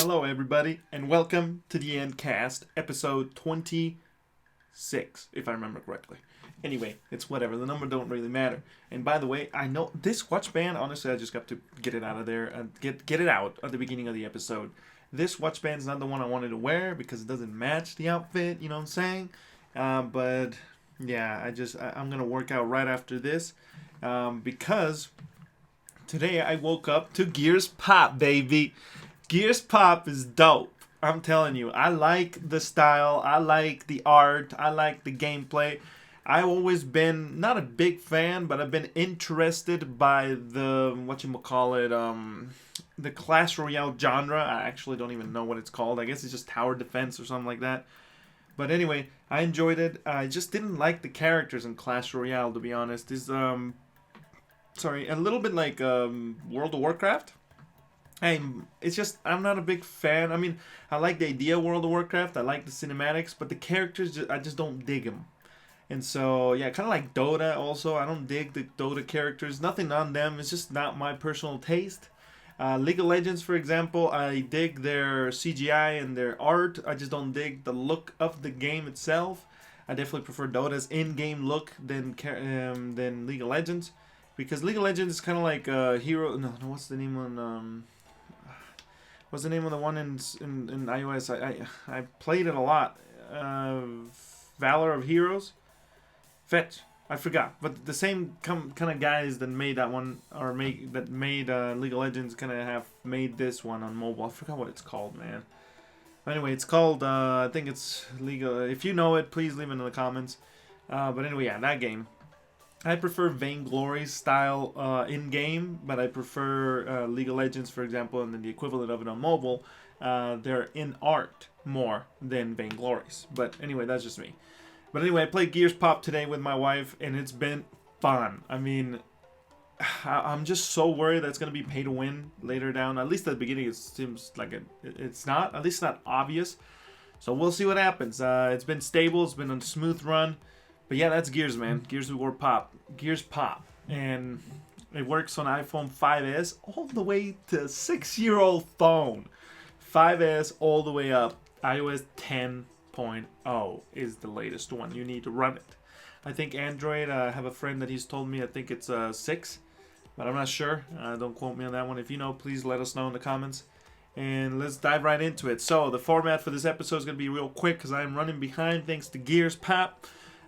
Hello, everybody, and welcome to the ENDCAST, episode 26, if I remember correctly. Anyway, it's whatever. The number don't really matter. And by the way, I know this watch band, honestly, I just got to get it out of there and get it out at the beginning of the episode. This watch band's not the one I wanted to wear because it doesn't match the outfit, you know what I'm saying? But yeah, I'm going to work out right after this because today I woke up to Gears Pop, baby. Gears Pop is dope. I'm telling you, I like the style, I like the art, I like the gameplay. I've always been not a big fan, but I've been interested by the the Clash Royale genre. I actually don't even know what it's called. I guess it's just tower defense or something like that. But anyway, I enjoyed it. I just didn't like the characters in Clash Royale, to be honest. It's a little bit like World of Warcraft. I'm not a big fan. I mean, I like the idea of World of Warcraft. I like the cinematics, but the characters, I just don't dig them. And so, yeah, kind of like Dota also. I don't dig the Dota characters. Nothing on them. It's just not my personal taste. League of Legends, for example, I dig their CGI and their art. I just don't dig the look of the game itself. I definitely prefer Dota's in-game look than League of Legends. Because League of Legends is kind of like Hero... No, what's the name on... What's the name of the one in iOS? I played it a lot. Valor of Heroes? Fetch. I forgot. But the same kind of guys that made that one, made League of Legends, kind of have made this one on mobile. I forgot what it's called, man. Anyway, it's called, I think it's League of... If you know it, please leave it in the comments. But anyway, yeah, that game. I prefer Vainglory style in-game, but I prefer League of Legends, for example, and then the equivalent of it on mobile. They're in art more than Vainglories. But anyway, that's just me. But anyway, I played Gears Pop today with my wife, and it's been fun. I mean, I'm just so worried that it's going to be pay to win later down. At least at the beginning, it seems like it's not. At least not obvious. So we'll see what happens. It's been stable. It's been a smooth run. But yeah, that's Gears, man. Gears Pop. And it works on iPhone 5S all the way to 6-year-old phone. 5S all the way up. iOS 10.0 is the latest one. You need to run it. I think Android, I have a friend that he's told me, I think it's 6. But I'm not sure. Don't quote me on that one. If you know, please let us know in the comments. And let's dive right into it. So the format for this episode is going to be real quick because I'm running behind thanks to Gears Pop.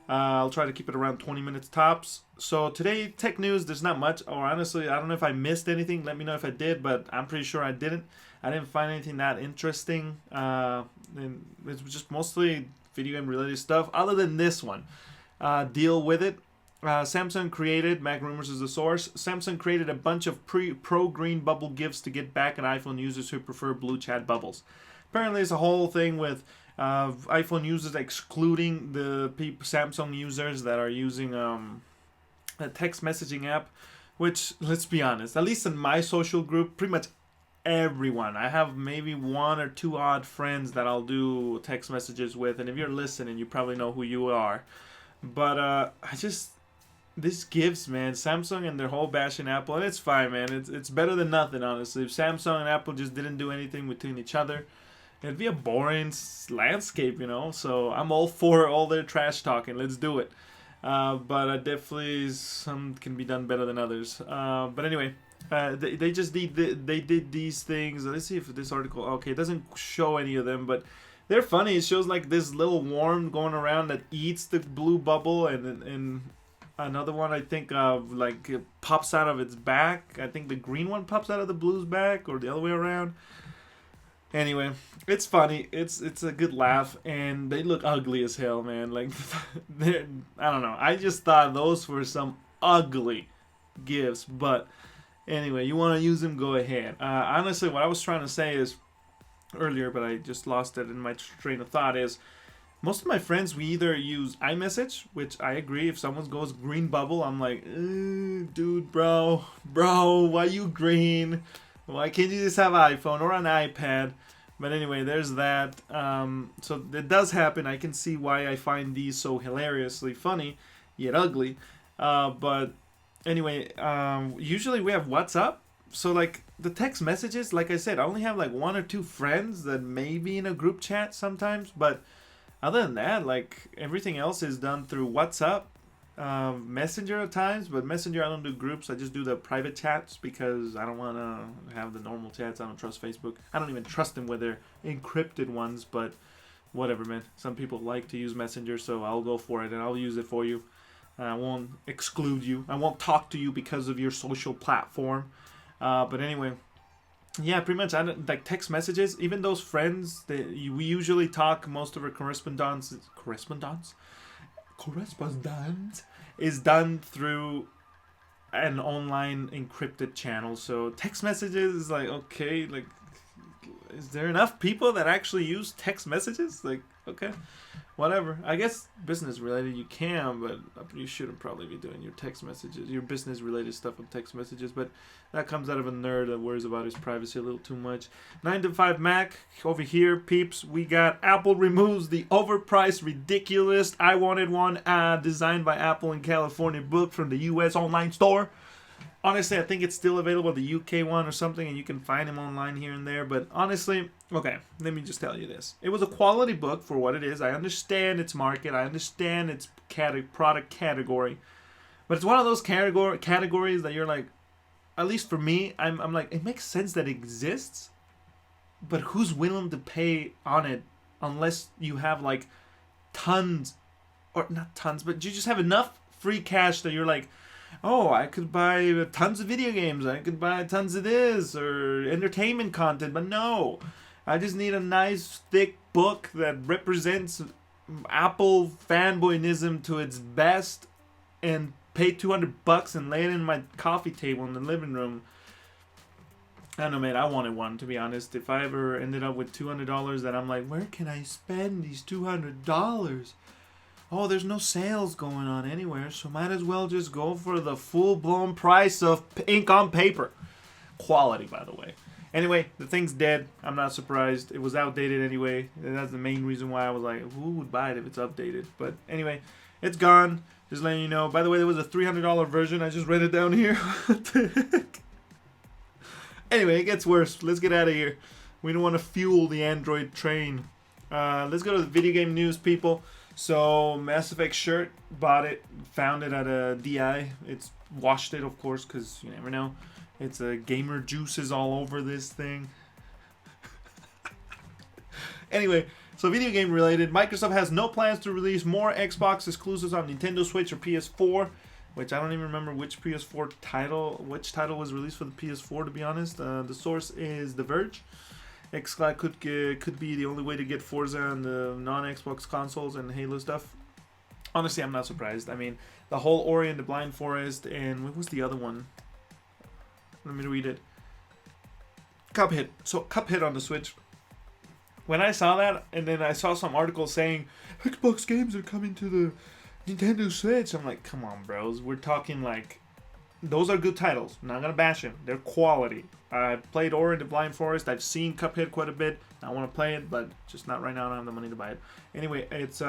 I'll try to keep it around 20 minutes tops. So today, tech news, there's not much. Or honestly, I don't know if I missed anything. Let me know if I did, but I'm pretty sure I didn't. I didn't find anything that interesting. And it was just mostly video game related stuff. Other than this one, deal with it. Samsung created, MacRumors is the source. Samsung created a bunch of pro green bubble GIFs to get back at iPhone users who prefer blue chat bubbles. Apparently, it's a whole thing with iPhone users excluding the Samsung users that are using a text messaging app, which, let's be honest, at least in my social group, pretty much everyone. I have maybe one or two odd friends that I'll do text messages with, and if you're listening, you probably know who you are. But this gives, man, Samsung and their whole bashing Apple, and it's fine, man. It's better than nothing, honestly. If Samsung and Apple just didn't do anything between each other, it'd be a boring landscape, you know. So I'm all for all their trash talking. Let's do it. But definitely some can be done better than others. But anyway, they did these things. Let's see if this article. Okay, it doesn't show any of them, but they're funny. It shows like this little worm going around that eats the blue bubble, and another one I think like it pops out of its back. I think the green one pops out of the blue's back, or the other way around. Anyway, it's funny. It's a good laugh, and they look ugly as hell, man. Like, I don't know. I just thought those were some ugly GIFs, but anyway, you want to use them, go ahead. Honestly, what I was trying to say is earlier, but I just lost it in my train of thought, is most of my friends, we either use iMessage, which I agree. If someone goes green bubble, I'm like, dude, bro, why you green? Why can't you just have an iPhone or an iPad? But anyway, there's that. So it does happen. I can see why I find these so hilariously funny, yet ugly. But anyway, usually we have WhatsApp. So like the text messages, like I said, I only have like 1 or 2 friends that may be in a group chat sometimes, but other than that, like everything else is done through WhatsApp, Messenger at times, but Messenger I don't do groups. I just do the private chats because I don't want to have the normal chats. I don't trust Facebook. I don't even trust them with their encrypted ones, but whatever, man. Some people like to use Messenger, so I'll go for it and I'll use it for you. I won't exclude you. I won't talk to you because of your social platform. But anyway, yeah, pretty much. I don't, like text messages. Even those friends that we usually talk. Most of our correspondence is done through an online encrypted channel. So text messages is like, okay, like, is there enough people that actually use text messages? Like, okay, whatever. I guess business related you can, but you shouldn't probably be doing your text messages, your business related stuff on text messages. But that comes out of a nerd that worries about his privacy a little too much. 9 to 5 Mac over here, peeps. We got Apple removes the overpriced, ridiculous I wanted one designed by Apple in California book from the U.S. online store. Honestly, I think it's still available, the UK one or something, and you can find them online here and there. But honestly, okay, let me just tell you this. It was a quality book for what it is. I understand its market. I understand its product category. But it's one of those categories that you're like, at least for me, I'm like, it makes sense that it exists, but who's willing to pay on it unless you have like tons, or not tons, but you just have enough free cash that you're like, oh, I could buy tons of video games. I could buy tons of this or entertainment content. But no, I just need a nice, thick book that represents Apple fanboyism to its best and pay $200 and lay it in my coffee table in the living room. I don't know, man. I wanted one, to be honest. If I ever ended up with $200 that I'm like, where can I spend these $200? Oh, there's no sales going on anywhere, so might as well just go for the full-blown price of ink on paper. Quality, by the way. Anyway, the thing's dead. I'm not surprised. It was outdated anyway. And that's the main reason why I was like, who would buy it if it's updated? But anyway, it's gone. Just letting you know. By the way, there was a $300 version. I just read it down here. What the heck? Anyway, it gets worse. Let's get out of here. We don't want to fuel the Android train. Let's go to the video game news, people. So, Mass Effect shirt, bought it, found it at a DI. It's washed it, of course, because you never know. It's gamer juices all over this thing. Anyway, so video game related. Microsoft has no plans to release more Xbox exclusives on Nintendo Switch or PS4, which I don't even remember which PS4 title, which title was released for the PS4, to be honest. The source is The Verge. xCloud could be the only way to get Forza on the non-Xbox consoles and Halo stuff. Honestly, I'm not surprised. I mean, the whole Ori and the Blind Forest, and what was the other one? Let me read it. Cuphead. So, Cuphead on the Switch. When I saw that, and then I saw some articles saying, Xbox games are coming to the Nintendo Switch. I'm like, come on, bros. We're talking like, those are good titles. I'm not going to bash them. They're quality. I've played Ori and the Blind Forest. I've seen Cuphead quite a bit. I want to play it, but just not right now. I don't have the money to buy it. Anyway, it's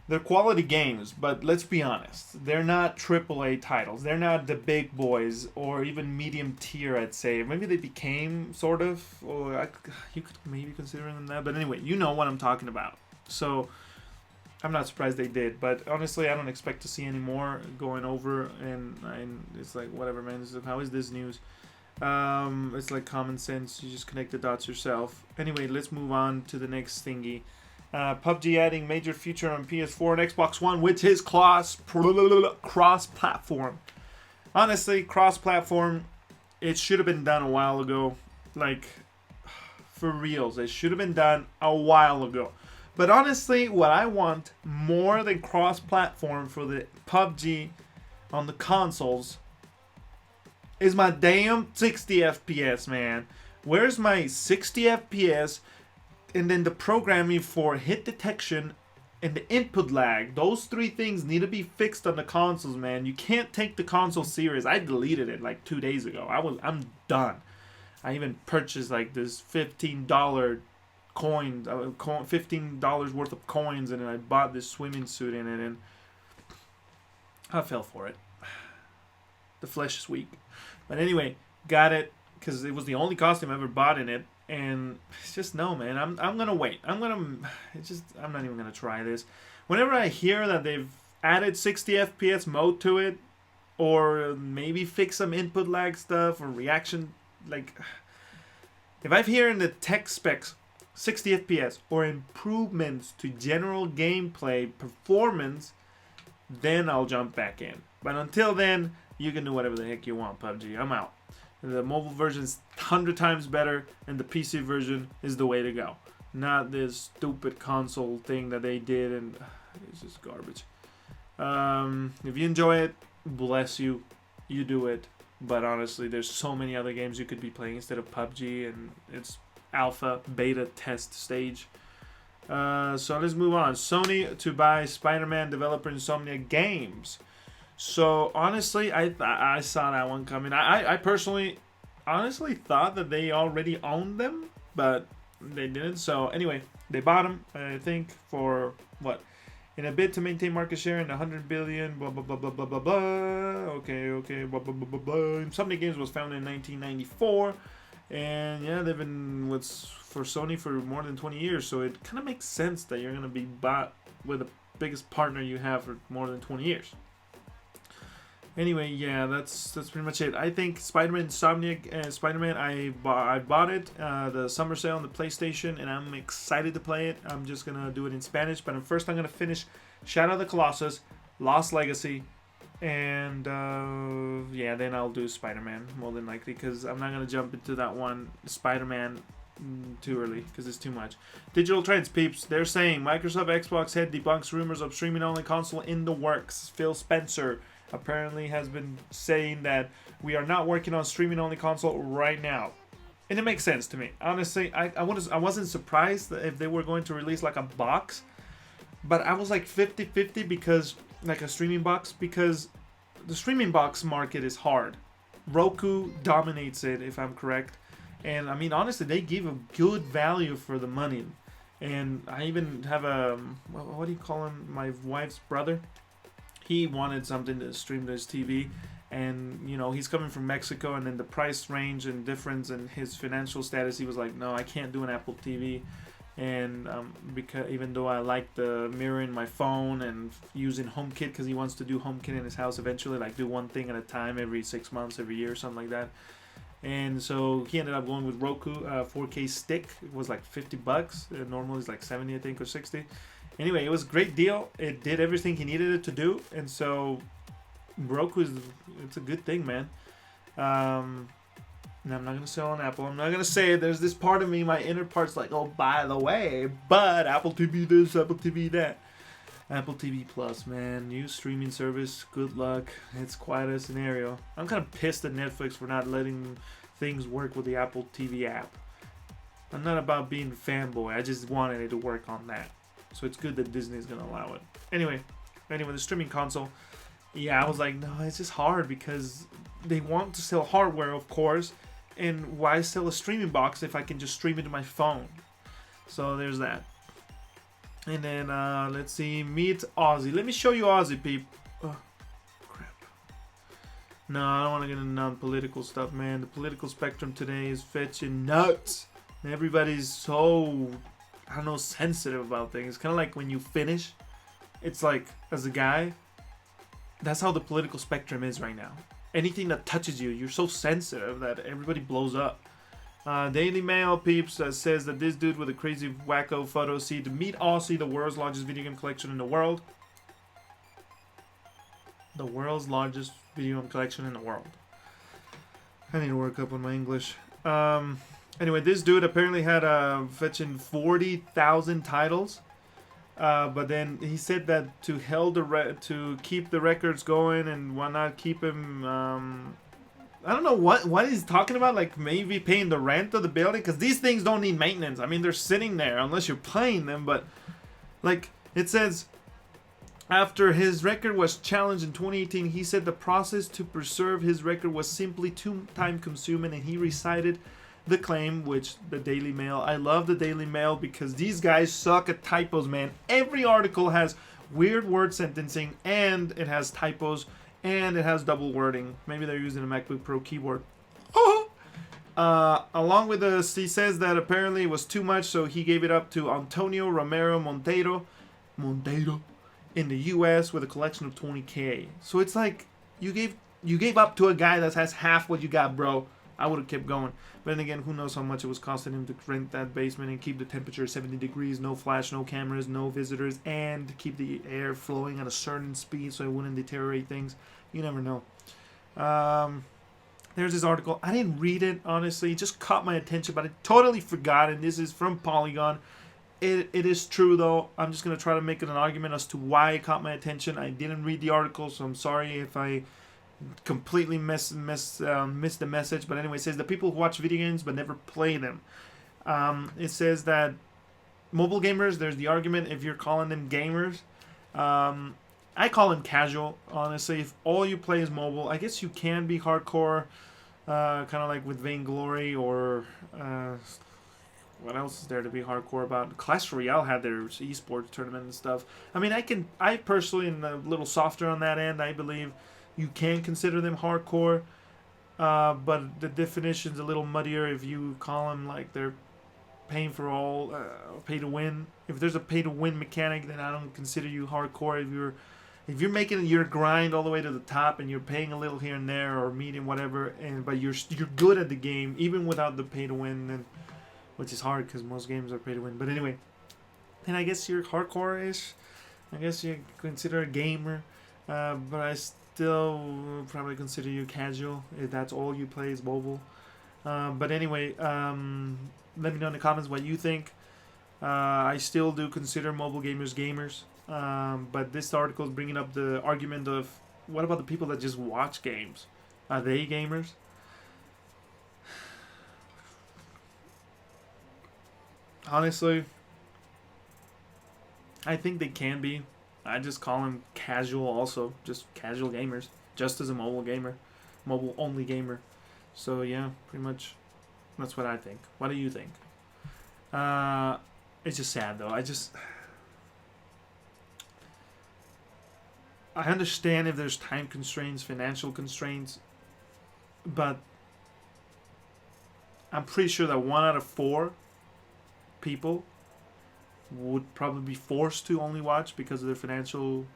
they're quality games, but let's be honest. They're not AAA titles. They're not the big boys or even medium tier, I'd say. Maybe they became sort of, or you could maybe consider them that. But anyway, you know what I'm talking about. So I'm not surprised they did, but honestly, I don't expect to see any more going over. And it's like, whatever, man. This is, how is this news? It's like common sense. You just connect the dots yourself. Anyway, let's move on to the next thingy. PUBG adding major feature on PS4 and Xbox One, which is cross-platform. Honestly, cross-platform, it should have been done a while ago. Like, for reals, it should have been done a while ago. But honestly, what I want more than cross-platform for the PUBG on the consoles is my damn 60 FPS, man. Where's my 60 FPS and then the programming for hit detection and the input lag? Those three things need to be fixed on the consoles, man. You can't take the console serious. I deleted it like 2 days ago. I'm done. I even purchased like this $15 coin, $15 worth of coins, and then I bought this swimming suit in it, and I fell for it. The flesh is weak. But anyway, got it because it was the only costume I ever bought in it, and it's just no, man. I'm gonna wait. I'm not even gonna try this. Whenever I hear that they've added 60 FPS mode to it, or maybe fix some input lag stuff or reaction, like if I hear in the tech specs 60 FPS or improvements to general gameplay performance, then I'll jump back in. But until then, you can do whatever the heck you want, PUBG. I'm out. The mobile version is 100 times better, and the PC version is the way to go. Not this stupid console thing that they did, and it's just garbage. If you enjoy it, bless you. You do it. But honestly, there's so many other games you could be playing instead of PUBG, and it's alpha, beta test stage. So let's move on. Sony to buy Spider-Man developer Insomnia Games. So honestly, I saw that one coming. I personally honestly thought that they already owned them, but they didn't. So anyway, they bought them, I think, for what? In a bid to maintain market share in 100 billion, blah, blah, blah, blah, blah, blah, blah. Okay, blah, blah, blah, blah, blah. Insomnia Games was founded in 1994. And yeah, they've been for Sony for more than 20 years. So it kind of makes sense that you're going to be bought with the biggest partner you have for more than 20 years. Anyway, yeah, that's pretty much it. I think Spider-Man Insomnia Spider-Man, I bought it the summer sale on the PlayStation, and I'm excited to play it. I'm just gonna do it in Spanish, but first I'm gonna finish Shadow of the Colossus, Lost Legacy, and yeah, then I'll do Spider-Man more than likely, because I'm not gonna jump into that one Spider-Man too early, because it's too much. Digital Trends, peeps. They're saying Microsoft Xbox head debunks rumors of streaming-only console in the works. Phil Spencer apparently has been saying that we are not working on streaming-only console right now. And it makes sense to me. Honestly, I wasn't surprised if they were going to release like a box, but I was like 50-50 because, like a streaming box, because the streaming box market is hard. Roku dominates it, if I'm correct. And I mean, honestly, they give a good value for the money. And I even have a, what do you call him? My wife's brother. He wanted something to stream to his TV, and you know, he's coming from Mexico, and then the price range and difference in his financial status, he was like, no, I can't do an Apple TV. And because even though I like the mirror in my phone and using HomeKit, because he wants to do HomeKit in his house eventually, like do one thing at a time every 6 months, every year, something like that. And so he ended up going with Roku 4K stick. It was like $50. Normally it's like 70, I think, or 60. Anyway, it was a great deal. It did everything he needed it to do, and so Roku it's a good thing, man. And I'm not gonna sell on Apple. I'm not gonna say it. There's this part of me, my inner part's like, oh, by the way, but Apple TV this, Apple TV that. Apple TV Plus, man, new streaming service. Good luck. It's quite a scenario. I'm kind of pissed at Netflix for not letting things work with the Apple TV app. I'm not about being a fanboy. I just wanted it to work on that. So it's good that Disney's going to allow it. Anyway, the streaming console. Yeah, I was like, no, it's just hard because they want to sell hardware, of course. And why sell a streaming box if I can just stream it to my phone? So there's that. And then, let's see, meet Aussie. Let me show you Aussie, peep. Oh, crap. No, I don't want to get into non-political stuff, man. The political spectrum today is fetching nuts. Everybody's so, I don't know, sensitive about things. Kind of like when you finish, it's like, as a guy, that's how the political spectrum is right now. Anything that touches you, you're so sensitive that everybody blows up. Daily Mail peeps says that this dude with a crazy wacko photo see to meet Aussie, the world's largest video game collection in the world. The world's largest video game collection in the world. I need to work up on my English. Anyway, this dude apparently had fetching 40,000 titles. But then he said that to keep the records going and why not keep him. I don't know what he's talking about. Like maybe paying the rent of the building, because these things don't need maintenance. I mean, they're sitting there unless you're playing them. But like it says, after his record was challenged in 2018, he said the process to preserve his record was simply too time consuming, and he recited the claim, which the Daily Mail. I love the Daily Mail because these guys suck at typos, man. Every article has weird word sentencing, and it has typos, and it has double wording. Maybe they're using a MacBook Pro keyboard. Along with this, he says that apparently it was too much, so he gave it up to Antonio Romero Monteiro in the U.S. with a collection of 20K. So it's like you gave up to a guy that has half what you got, bro. I would have kept going. But then again, who knows how much it was costing him to rent that basement and keep the temperature 70 degrees, no flash, no cameras, no visitors, and keep the air flowing at a certain speed so it wouldn't deteriorate things. You never know. There's this article. I didn't read it, honestly. It just caught my attention, but I totally forgot it. This is from Polygon. It is true, though. I'm just going to try to make it an argument as to why it caught my attention. I didn't read the article, so I'm sorry if I completely missed the message. But anyway, it says the people who watch video games but never play them. It says that mobile gamers, there's the argument if you're calling them gamers. I call them casual, honestly. If all you play is mobile, I guess you can be hardcore, kind of like with Vainglory or what else is there to be hardcore about? Clash Royale had their esports tournament and stuff. I mean, I personally am a little softer on that end. I believe you can consider them hardcore, but the definition's a little muddier if you call them like they're paying for all, pay to win. If there's a pay to win mechanic, then I don't consider you hardcore. If you're making your grind all the way to the top and you're paying a little here and there or medium whatever, but you're good at the game even without the pay to win, then, which is hard because most games are pay to win. But anyway, then I guess you're hardcore-ish. I guess you consider a gamer, but I still probably consider you casual if that's all you play is mobile. But anyway, let me know in the comments what you think. I still do consider mobile gamers. But this article is bringing up the argument of what about the people that just watch games? Are they gamers? Honestly, I think they can be. I just call them casual also. Just casual gamers. Just as a mobile gamer. Mobile only gamer. So yeah, pretty much that's what I think. What do you think? It's just sad though. I understand if there's time constraints, financial constraints, but I'm pretty sure that 1 out of 4 people would probably be forced to only watch because of their financial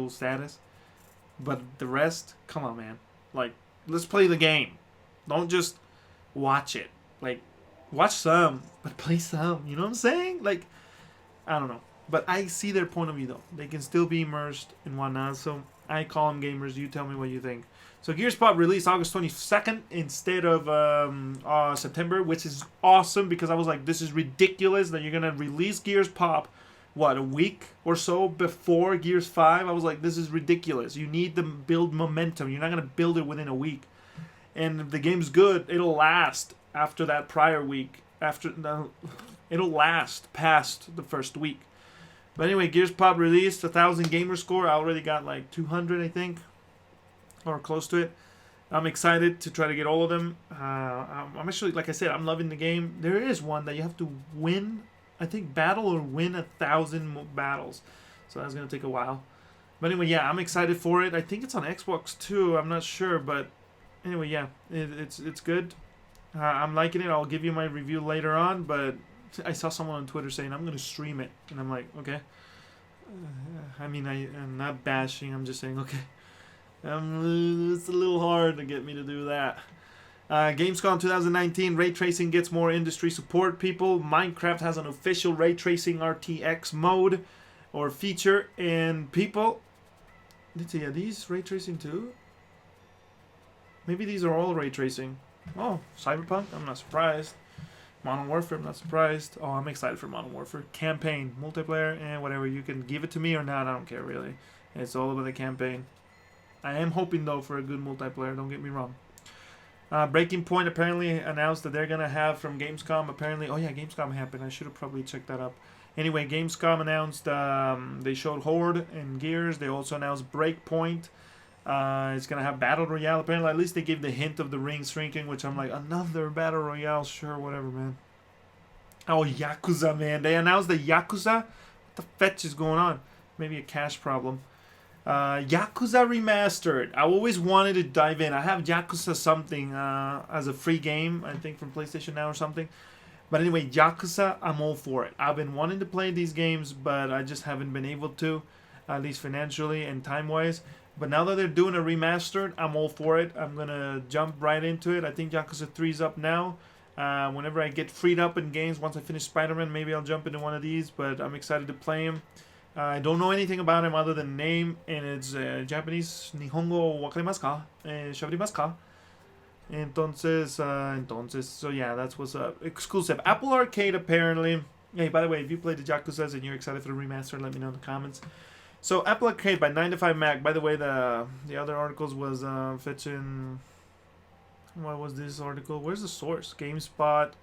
status. But the rest, come on, man. Like, let's play the game. Don't just watch it. Like, watch some, but play some. You know what I'm saying? Like, I don't know. But I see their point of view, though. They can still be immersed in whatnot. So I call them gamers. You tell me what you think. So Gears Pop released August 22nd instead of September, which is awesome because I was like, this is ridiculous that you're going to release Gears Pop, a week or so before Gears 5? I was like, this is ridiculous. You need to build momentum. You're not going to build it within a week. And if the game's good, it'll last after that prior week. It'll last past the first week. But anyway, Gears Pop released 1,000 gamer score. I already got like 200, I think, or close to it. I'm excited to try to get all of them. I'm actually, like I said, I'm loving the game. There is one that you have to win, I think, battle or win 1,000 battles. So that's going to take a while. But anyway, yeah, I'm excited for it. I think it's on Xbox too. I'm not sure, but anyway, yeah, it's good. I'm liking it. I'll give you my review later on, but I saw someone on Twitter saying I'm going to stream it, and I'm like, okay. I mean, I'm not bashing. I'm just saying, okay. It's a little hard to get me to do that. Gamescom 2019, ray tracing gets more industry support, people. Minecraft has an official ray tracing RTX mode or feature, and people, let's see, are these ray tracing too? Maybe these are all ray tracing. Oh, Cyberpunk? I'm not surprised. Modern Warfare, I'm not surprised. Oh, I'm excited for Modern Warfare. Campaign, multiplayer, and whatever. You can give it to me or not, I don't care really. It's all about the campaign. I am hoping, though, for a good multiplayer, don't get me wrong. Breaking Point apparently announced that they're going to have from Gamescom, apparently. Oh, yeah, Gamescom happened. I should have probably checked that up. Anyway, Gamescom announced they showed Horde and Gears. They also announced Breakpoint. It's going to have Battle Royale. Apparently, at least they gave the hint of the ring shrinking, which I'm like, another Battle Royale? Sure, whatever, man. Oh, Yakuza, man. They announced the Yakuza? What the fetch is going on? Maybe a cash problem. Yakuza Remastered. I always wanted to dive in. I have Yakuza something as a free game, I think from PlayStation Now or something. But anyway, Yakuza, I'm all for it. I've been wanting to play these games, but I just haven't been able to, at least financially and time-wise. But now that they're doing a remastered, I'm all for it. I'm going to jump right into it. I think Yakuza 3 is up now. Whenever I get freed up in games, once I finish Spider-Man, maybe I'll jump into one of these. But I'm excited to play him. I don't know anything about him other than name, and it's Japanese. Nihongo wakarimasu ka? Shabarimasu ka? Entonces, so yeah, that's what's up. Exclusive. Apple Arcade, apparently. Hey, by the way, if you played the Yakuzas and you're excited for the remaster, let me know in the comments. So, Apple Arcade by 9 to 5 Mac. By the way, the other articles was fetching... What was this article? Where's the source? GameSpot.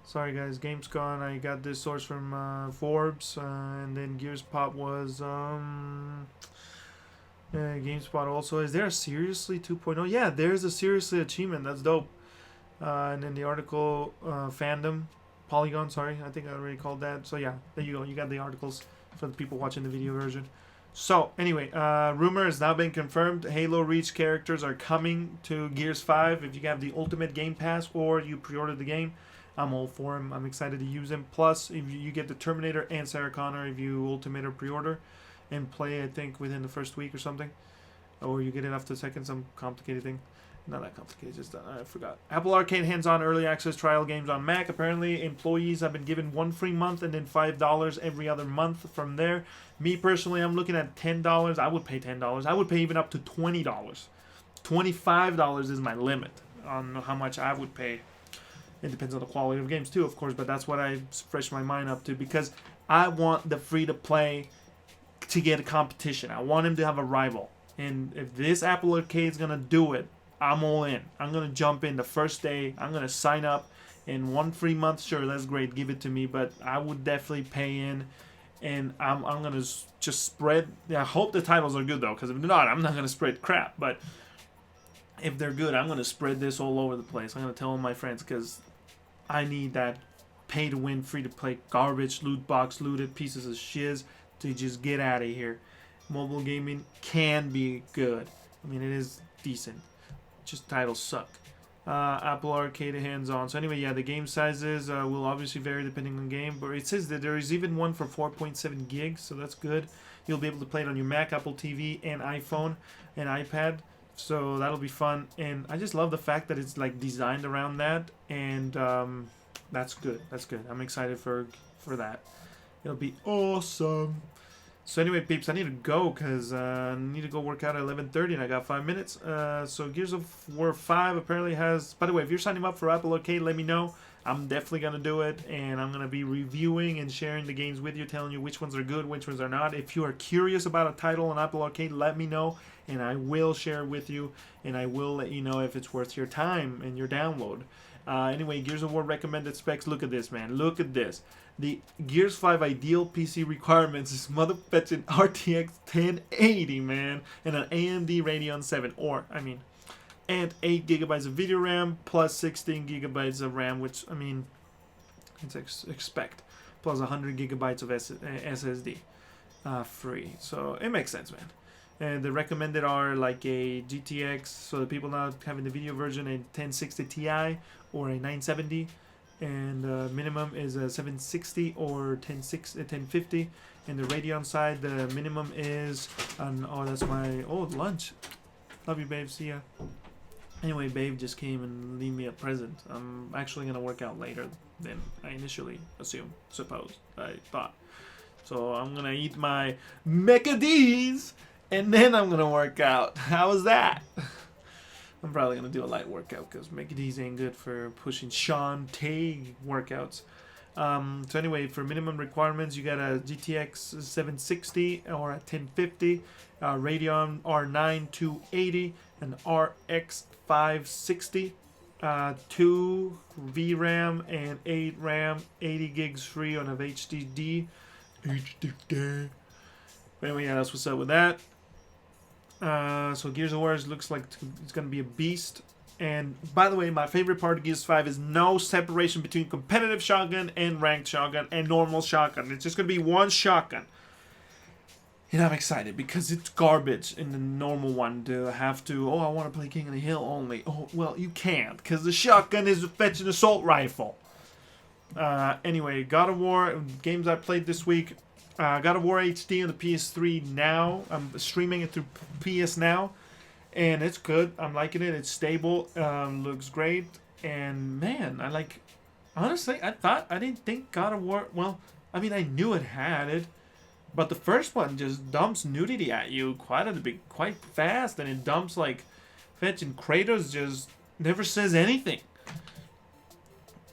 Sorry, guys. Gamescom. I got this source from Forbes. And then Gears Pop was... GameSpot also. Is there a Seriously 2.0? Yeah, there's a Seriously achievement. That's dope. And then the article, fandom, Polygon, sorry. I think I already called that. So yeah, there you go. You got the articles for the people watching the video version. So anyway, rumor has now been confirmed. Halo Reach characters are coming to Gears 5. If you have the Ultimate Game Pass or you pre-ordered the game, I'm all for him. I'm excited to use him. Plus, if you get the Terminator and Sarah Connor if you Ultimate or pre-order. And play, I think, within the first week or something. Or you get it after the second, some complicated thing. Not that complicated, just I forgot. Apple Arcade hands-on early access trial games on Mac. Apparently, employees have been given one free month and then $5 every other month from there. Me, personally, I'm looking at $10. I would pay $10. I would pay even up to $20. $25 is my limit on how much I would pay. It depends on the quality of games, too, of course. But that's what I fresh my mind up to. Because I want the free-to-play to get a competition. I want him to have a rival. And if this Apple Arcade is going to do it, I'm all in. I'm going to jump in the first day. I'm going to sign up. In 1 free month, sure, that's great. Give it to me. But I would definitely pay in. And I'm going to just spread. I hope the titles are good, though. Because if not, I'm not going to spread crap. But if they're good, I'm going to spread this all over the place. I'm going to tell all my friends. Because I need that pay-to-win, free-to-play garbage, loot box, looted pieces of shiz to just get out of here. Mobile gaming can be good. I mean, it is decent. Just titles suck. Apple Arcade hands-on. So anyway, yeah, the game sizes will obviously vary depending on game. But it says that there is even one for 4.7 gigs, so that's good. You'll be able to play it on your Mac, Apple TV, and iPhone, and iPad. So that'll be fun. And I just love the fact that it's like designed around that. And that's good. That's good. I'm excited for that. It'll be awesome. So anyway, peeps, I need to go because I need to go work out at 11:30 and I got 5 minutes. So Gears of War 5 apparently has... By the way, if you're signing up for Apple Arcade, let me know. I'm definitely going to do it. And I'm going to be reviewing and sharing the games with you, telling you which ones are good, which ones are not. If you are curious about a title on Apple Arcade, let me know. And I will share it with you. And I will let you know if it's worth your time and your download. Anyway, Gears of War recommended specs. Look at this, man. Look at this. The Gears 5 ideal PC requirements is motherfucking RTX 1080, man, and an AMD Radeon 7, and 8 gigabytes of video RAM plus 16 gigabytes of RAM, which I mean, it's expect, plus 100 gigabytes of SSD, free. So it makes sense, man. And the recommended are like a GTX, so the people now having the video version, a 1060 Ti or a 970. And minimum is a 760 or 1050. And the Radeon side, the minimum is that's my lunch. Love you, babe. See ya. Anyway, babe just came and leave me a present. I'm actually gonna work out later than I initially I thought. So I'm gonna eat my Mecha D's and then I'm gonna work out. How was that? I'm probably going to do a light workout because McD's ain't good for pushing Sean Tay workouts. So anyway, for minimum requirements, you got a GTX 760 or a 1050, Radeon R9 280, an RX 560, 2 VRAM and 8 RAM, 80 gigs free on a HDD. But anyway, yeah, that's what's up with that. So Gears of War looks like it's going to be a beast. And by the way, my favorite part of Gears 5 is no separation between competitive shotgun and ranked shotgun and normal shotgun. It's just going to be one shotgun. And I'm excited because it's garbage in the normal one to have to, oh, I want to play King of the Hill only. Oh, well, you can't because the shotgun is a fetching assault rifle. Anyway, God of War, games I played this week. God of War HD on the PS3 now. I'm streaming it through PS Now. And it's good. I'm liking it. It's stable. Looks great. And man, honestly, I didn't think God of War, well, I mean, I knew it had it. But the first one just dumps nudity at you quite fast, and it dumps like fetching Kratos just never says anything.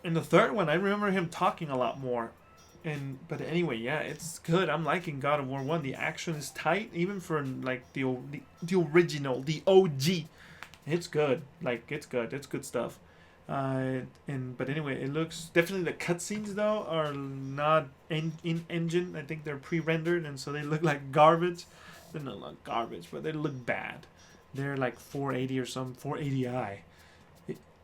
In the third one, I remember him talking a lot more. But anyway, yeah, it's good. I'm liking God of War 1. The action is tight, even for like the original, the OG. It's good. It's good. It's good stuff. But anyway, it looks definitely, the cutscenes though are not in engine. I think they're pre-rendered, and so they look like garbage. They're not like garbage, but they look bad. They're like 480 or some 480i.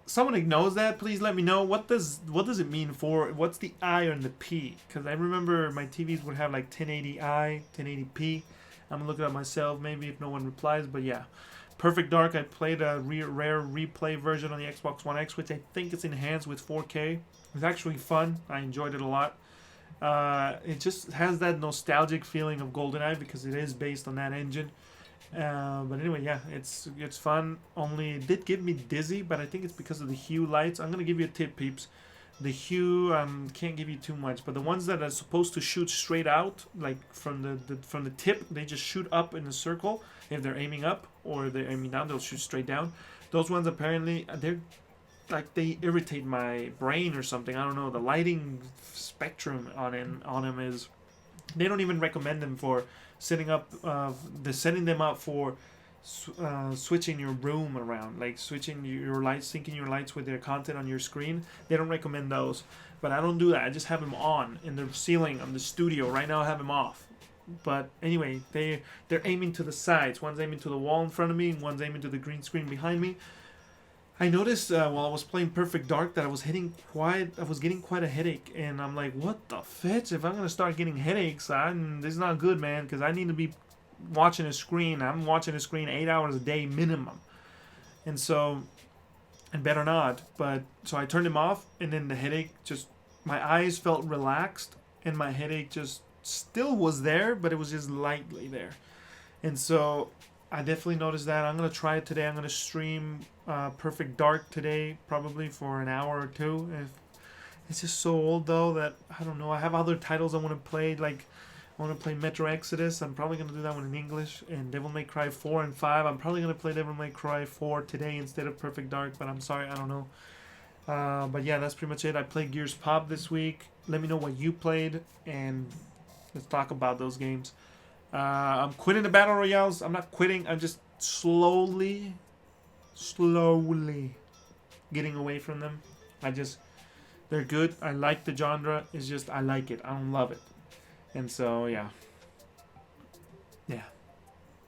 Someone who knows that, please let me know. What does it mean for? What's the I on the P? Because I remember my TVs would have like 1080i, 1080p. I'm gonna look it up myself, maybe if no one replies. But yeah. Perfect Dark, I played a rare replay version on the Xbox One X, which I think is enhanced with 4K. It's actually fun. I enjoyed it a lot. It just has that nostalgic feeling of GoldenEye because it is based on that engine. But anyway, yeah, it's fun. Only it did give me dizzy, but I think it's because of the hue lights. I'm gonna give you a tip, peeps. The hue, can't give you too much, but the ones that are supposed to shoot straight out, like from the tip, they just shoot up in a circle. If they're aiming up or they're aiming down, they'll shoot straight down. Those ones apparently they irritate my brain or something. I don't know. The lighting spectrum on them is, they don't even recommend them for setting up. They're setting them up for switching your room around, like switching your lights, syncing your lights with their content on your screen. They don't recommend those, but I don't do that. I just have them on in the ceiling of the studio. Right now I have them off. But anyway, they're aiming to the sides. One's aiming to the wall in front of me, and one's aiming to the green screen behind me. I noticed while I was playing Perfect Dark that I was getting quite a headache, and I'm like, what the fetch? If I'm gonna start getting headaches, this is not good, man, because I need to be watching a screen. I'm watching a screen 8 hours a day minimum, and better not. But so I turned them off, and then the headache my eyes felt relaxed, and my headache just still was there, but it was just lightly there. And so I definitely noticed that. I'm gonna try it today. I'm gonna stream Perfect Dark today, probably for an hour or two. It's just so old though that I don't know. I have other titles I want to play. Like I want to play Metro Exodus. I'm probably gonna do that one in English. And Devil May Cry 4 and 5. I'm probably gonna play Devil May Cry 4 today instead of Perfect Dark. But I'm sorry, I don't know. But yeah, that's pretty much it. I played Gears Pop this week. Let me know what you played, and let's talk about those games. I'm quitting the battle royales. I'm not quitting. I'm just slowly getting away from them. They're good. I like the genre. It's just I like it. I don't love it. And so yeah.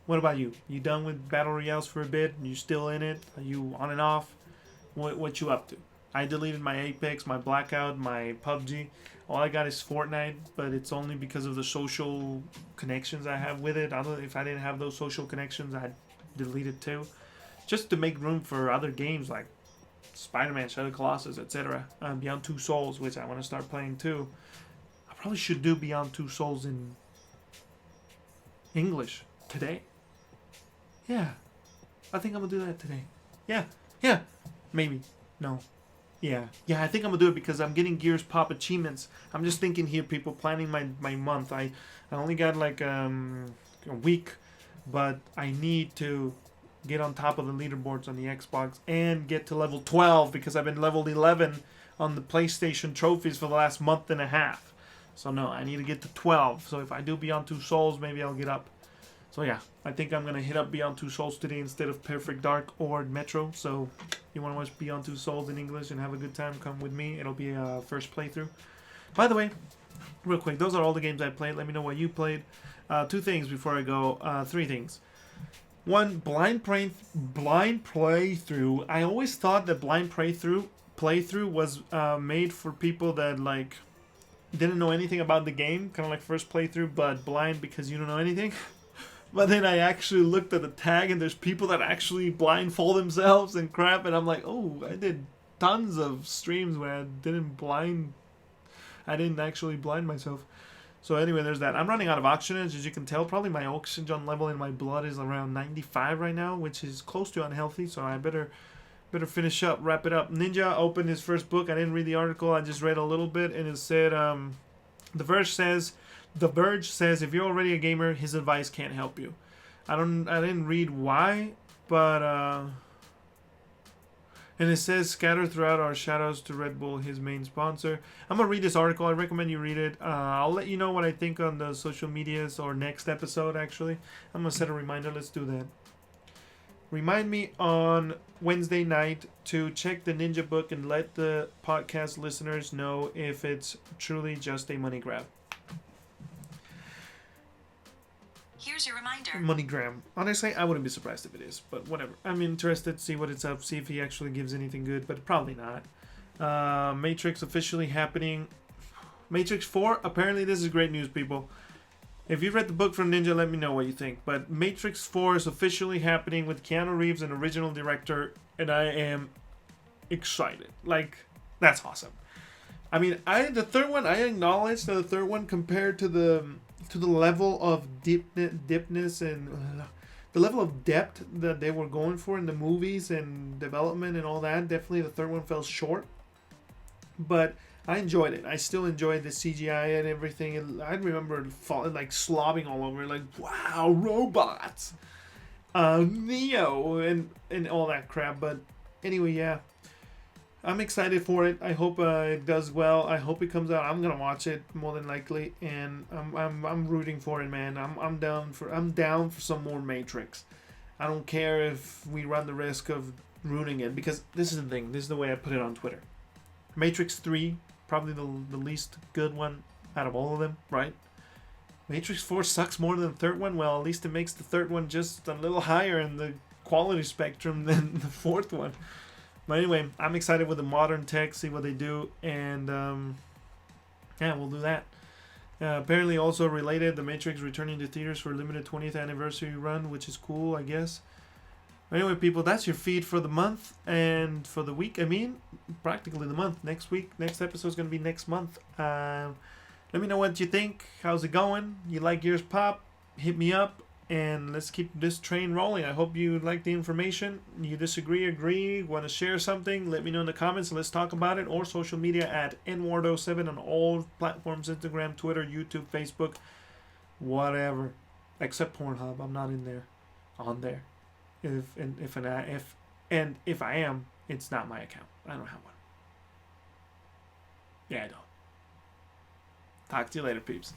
What about you? You done with battle royales for a bit? You still in it? Are you on and off? What you up to? I deleted my Apex, my Blackout, my Pubg. All I got is Fortnite, but it's only because of the social connections I have with it. If I didn't have those social connections, I'd delete it too. Just to make room for other games like Spider-Man, Shadow of the Colossus, etc. Beyond Two Souls, which I want to start playing too. I probably should do Beyond Two Souls in English today. Yeah. I think I'm going to do that today. Yeah. Maybe. No. Yeah, I think I'm going to do it because I'm getting Gears Pop achievements. I'm just thinking here, people, planning my month. I only got like a week, but I need to get on top of the leaderboards on the Xbox and get to level 12 because I've been level 11 on the PlayStation trophies for the last month and a half. So no, I need to get to 12. So if I do Beyond Two Souls, maybe I'll get up. So yeah, I think I'm going to hit up Beyond Two Souls today instead of Perfect Dark or Metro. So you want to watch Beyond Two Souls in English and have a good time, come with me. It'll be a first playthrough. By the way, real quick, those are all the games I played. Let me know what you played. Two things before I go. Three things. One, blind playthrough. I always thought that blind playthrough was made for people that like didn't know anything about the game, kind of like first playthrough, but blind because you don't know anything. But then I actually looked at the tag, and there's people that actually blindfold themselves and crap, and I'm like, oh, I did tons of streams where I didn't actually blind myself. So anyway, there's that. I'm running out of oxygen, as you can tell. Probably my oxygen level in my blood is around 95 right now, which is close to unhealthy, so I better finish up, wrap it up. Ninja opened his first book. I didn't read the article. I just read a little bit, and it said, The Verge says, if you're already a gamer, his advice can't help you. I didn't read why, but and it says, scatter throughout our shadows to Red Bull, his main sponsor. I'm gonna read this article. I recommend you read it. I'll let you know what I think on the social medias or next episode. Actually, I'm gonna set a reminder. Let's do that. Remind me on Wednesday night to check the Ninja book and let the podcast listeners know if it's truly just a money grab. Here's your reminder. MoneyGram. Honestly, I wouldn't be surprised if it is, but whatever. I'm interested to see what it's up, see if he actually gives anything good, but probably not. Matrix officially happening. Matrix 4, apparently this is great news, people. If you've read the book from Ninja, let me know what you think. But Matrix 4 is officially happening with Keanu Reeves, an original director, and I am excited. Like, that's awesome. I mean, the third one, I acknowledge that the third one compared to the level of deepness and the level of depth that they were going for in the movies and development and all that, definitely the third one fell short. But I enjoyed it. I still enjoyed the CGI and everything. And I remember slobbing all over, like, wow, robots, Neo, and all that crap. But anyway, yeah. I'm excited for it. I hope it does well. I hope it comes out. I'm gonna watch it more than likely, and I'm rooting for it, man. I'm down for some more Matrix. I don't care if we run the risk of ruining it, because this is the thing. This is the way I put it on Twitter. Matrix 3, probably the least good one out of all of them, right? Matrix 4 sucks more than the third one. Well, at least it makes the third one just a little higher in the quality spectrum than the fourth one. But anyway, I'm excited with the modern tech, see what they do, and yeah, we'll do that. Apparently also related, The Matrix returning to theaters for a limited 20th anniversary run, which is cool, I guess. But anyway, people, that's your feed for the month, and for the week, I mean, practically the month. Next episode is going to be next month. Let me know what you think. How's it going? You like Gears Pop? Hit me up. And let's keep this train rolling. I hope you like the information. You disagree, agree, want to share something, let me know in the comments. Let's talk about it. Or social media at nward07 on all platforms: Instagram, Twitter, YouTube, Facebook, whatever. Except Pornhub. I'm not in there. On there. If I am, it's not my account. I don't have one. Yeah, I don't. Talk to you later, peeps.